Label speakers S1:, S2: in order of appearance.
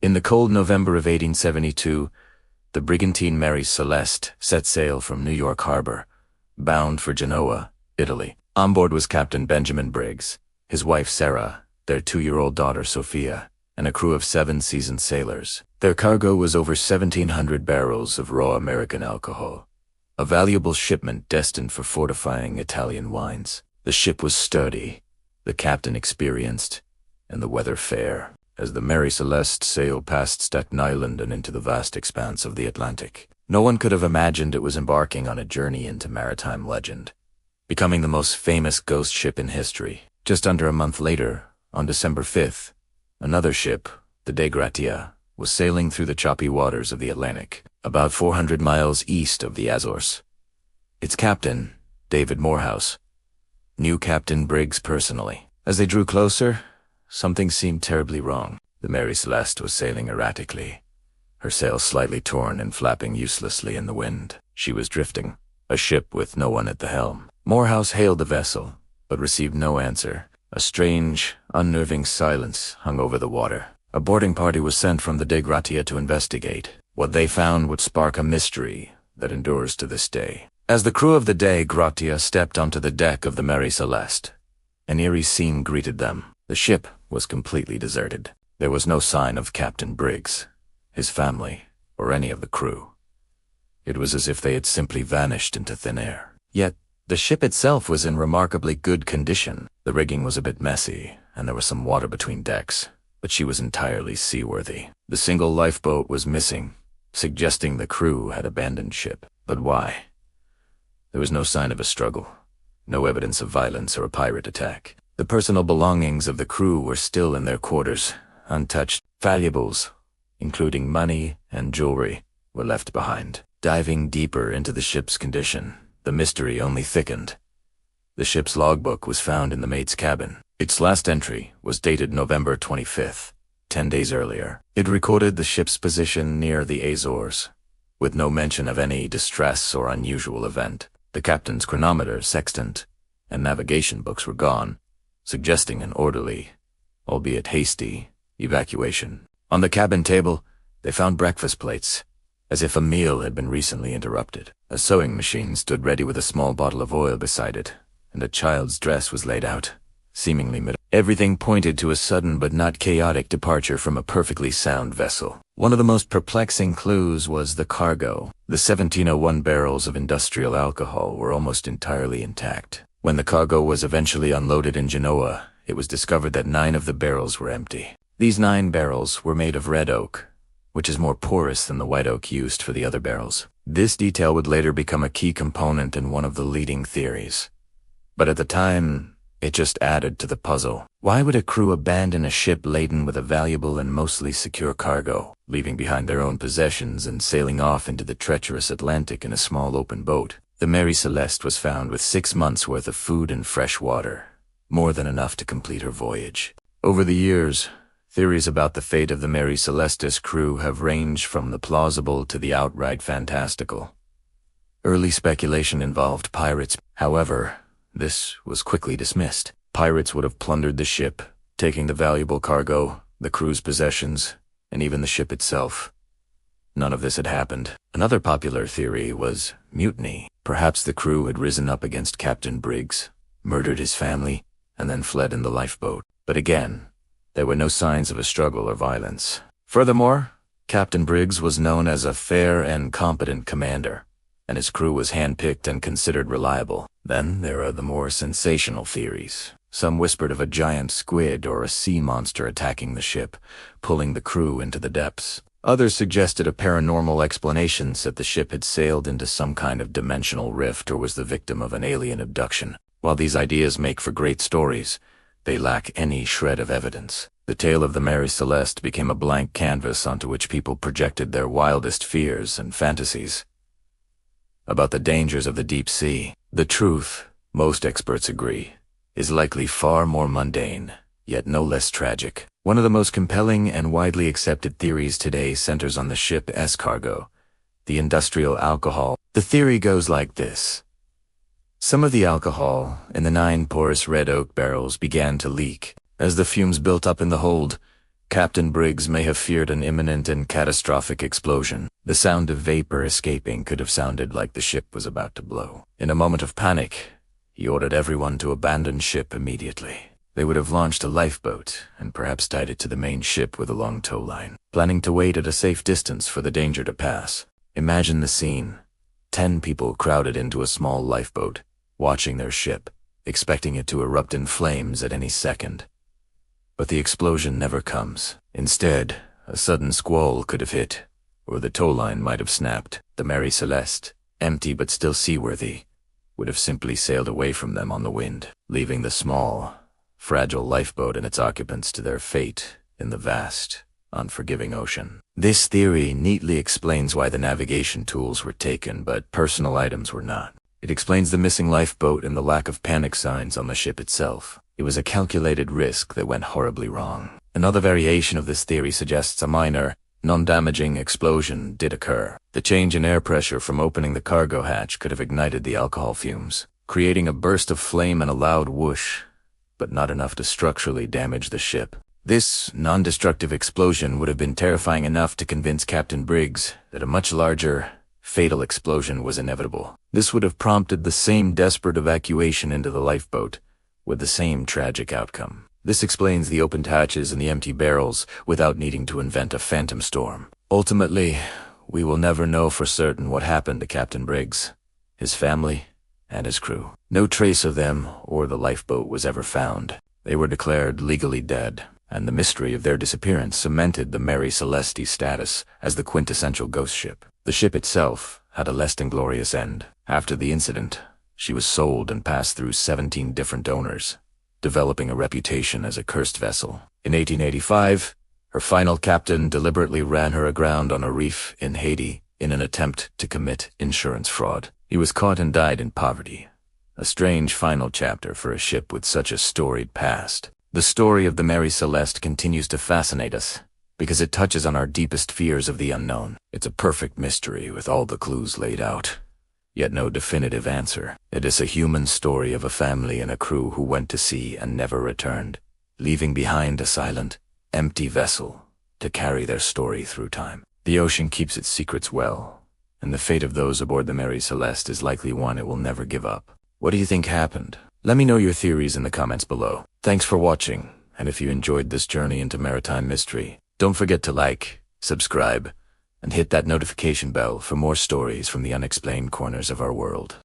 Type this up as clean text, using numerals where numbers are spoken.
S1: In the cold November of 1872, the brigantine Mary Celeste set sail from New York Harbor, bound for Genoa, Italy. On board was Captain Benjamin Briggs, his wife Sarah, their 2-year-old daughter Sophia, and a crew of 7 seasoned sailors. Their cargo was over 1,700 barrels of raw American alcohol, a valuable shipment destined for fortifying Italian wines. The ship was sturdy, the captain experienced, and the weather fair. As the Mary Celeste sailed past Staten Island and into the vast expanse of the Atlantic, no one could have imagined it was embarking on a journey into maritime legend, becoming the most famous ghost ship in history. Just under a month later, on December 5th, another ship, the Dei Gratia, was sailing through the choppy waters of the Atlantic, about 400 miles east of the Azores. Its captain, David Morehouse, knew Captain Briggs personally. As they drew closer, something seemed terribly wrong. The Mary Celeste was sailing erratically, her sails slightly torn and flapping uselessly in the wind. She was drifting, a ship with no one at the helm. Morehouse hailed the vessel, but received no answer. A strange, unnerving silence hung over the water. A boarding party was sent from the Dei Gratia to investigate. What they found would spark a mystery that endures to this day. As the crew of the Dei Gratia stepped onto the deck of the Mary Celeste, an eerie scene greeted them. The ship was completely deserted. There was no sign of Captain Briggs, his family, or any of the crew. It was as if they had simply vanished into thin air. Yet, the ship itself was in remarkably good condition. The rigging was a bit messy, and there was some water between decks, but she was entirely seaworthy. The single lifeboat was missing, suggesting the crew had abandoned ship. But why? There was no sign of a struggle, no evidence of violence or a pirate attack. The personal belongings of the crew were still in their quarters, untouched. Valuables, including money and jewelry, were left behind. Diving deeper into the ship's condition, the mystery only thickened. The ship's logbook was found in the mate's cabin. Its last entry was dated November 25th, 10 days earlier. It recorded the ship's position near the Azores, with no mention of any distress or unusual event. The captain's chronometer, sextant, and navigation books were gone, suggesting an orderly, albeit hasty, evacuation. On the cabin table, they found breakfast plates, as if a meal had been recently interrupted. A sewing machine stood ready with a small bottle of oil beside it, and a child's dress was laid out, seemingly mid. Everything pointed to a sudden but not chaotic departure from a perfectly sound vessel. One of the most perplexing clues was the cargo. The 1701 barrels of industrial alcohol were almost entirely intact. When the cargo was eventually unloaded in Genoa, it was discovered that 9 of the barrels were empty. These 9 barrels were made of red oak, which is more porous than the white oak used for the other barrels. This detail would later become a key component in one of the leading theories. But at the time, it just added to the puzzle. Why would a crew abandon a ship laden with a valuable and mostly secure cargo, leaving behind their own possessions and sailing off into the treacherous Atlantic in a small open boat? The Mary Celeste was found with 6 months' worth of food and fresh water, more than enough to complete her voyage. Over the years, theories about the fate of the Mary Celeste's crew have ranged from the plausible to the outright fantastical. Early speculation involved pirates. However, this was quickly dismissed. Pirates would have plundered the ship, taking the valuable cargo, the crew's possessions, and even the ship itself. None of this had happened. Another popular theory was mutiny. Perhaps the crew had risen up against Captain Briggs, murdered his family, and then fled in the lifeboat. But again, there were no signs of a struggle or violence. Furthermore, Captain Briggs was known as a fair and competent commander, and his crew was handpicked and considered reliable. Then there are the more sensational theories. Some whispered of a giant squid or a sea monster attacking the ship, pulling the crew into the depths. Others suggested a paranormal explanations that the ship had sailed into some kind of dimensional rift or was the victim of an alien abduction. While these ideas make for great stories, they lack any shred of evidence. The tale of the Mary Celeste became a blank canvas onto which people projected their wildest fears and fantasies about the dangers of the deep sea. The truth, most experts agree, is likely far more mundane, yet no less tragic. One of the most compelling and widely accepted theories today centers on the ship's cargo, the industrial alcohol. The theory goes like this. Some of the alcohol in the 9 porous red oak barrels began to leak. As the fumes built up in the hold, Captain Briggs may have feared an imminent and catastrophic explosion. The sound of vapor escaping could have sounded like the ship was about to blow. In a moment of panic, he ordered everyone to abandon ship immediately. They would have launched a lifeboat and perhaps tied it to the main ship with a long tow line, planning to wait at a safe distance for the danger to pass. Imagine the scene. 10 people crowded into a small lifeboat, watching their ship, expecting it to erupt in flames at any second. But the explosion never comes. Instead, a sudden squall could have hit, or the tow line might have snapped. The Mary Celeste, empty but still seaworthy, would have simply sailed away from them on the wind, leaving the small, fragile lifeboat and its occupants to their fate in the vast, unforgiving ocean. This theory neatly explains why the navigation tools were taken, but personal items were not. It explains the missing lifeboat and the lack of panic signs on the ship itself. It was a calculated risk that went horribly wrong. Another variation of this theory suggests a minor, non-damaging explosion did occur. The change in air pressure from opening the cargo hatch could have ignited the alcohol fumes, creating a burst of flame and a loud whoosh, but not enough to structurally damage the ship. This non-destructive explosion would have been terrifying enough to convince Captain Briggs that a much larger, fatal explosion was inevitable. This would have prompted the same desperate evacuation into the lifeboat, with the same tragic outcome. This explains the opened hatches and the empty barrels without needing to invent a phantom storm. Ultimately, we will never know for certain what happened to Captain Briggs, his family, and his crew. No trace of them or the lifeboat was ever found. They were declared legally dead, and the mystery of their disappearance cemented the Mary Celeste's status as the quintessential ghost ship. The ship itself had a less than glorious end. After the incident, she was sold and passed through 17 different owners, developing a reputation as a cursed vessel. In 1885, her final captain deliberately ran her aground on a reef in Haiti in an attempt to commit insurance fraud. He was caught and died in poverty. A strange final chapter for a ship with such a storied past. The story of the Mary Celeste continues to fascinate us because it touches on our deepest fears of the unknown. It's a perfect mystery with all the clues laid out, yet no definitive answer. It is a human story of a family and a crew who went to sea and never returned, leaving behind a silent, empty vessel to carry their story through time. The ocean keeps its secrets well, and the fate of those aboard the Mary Celeste is likely one it will never give up. What do you think happened? Let me know your theories in the comments below. Thanks for watching, and if you enjoyed this journey into maritime mystery, don't forget to like, subscribe, and hit that notification bell for more stories from the unexplained corners of our world.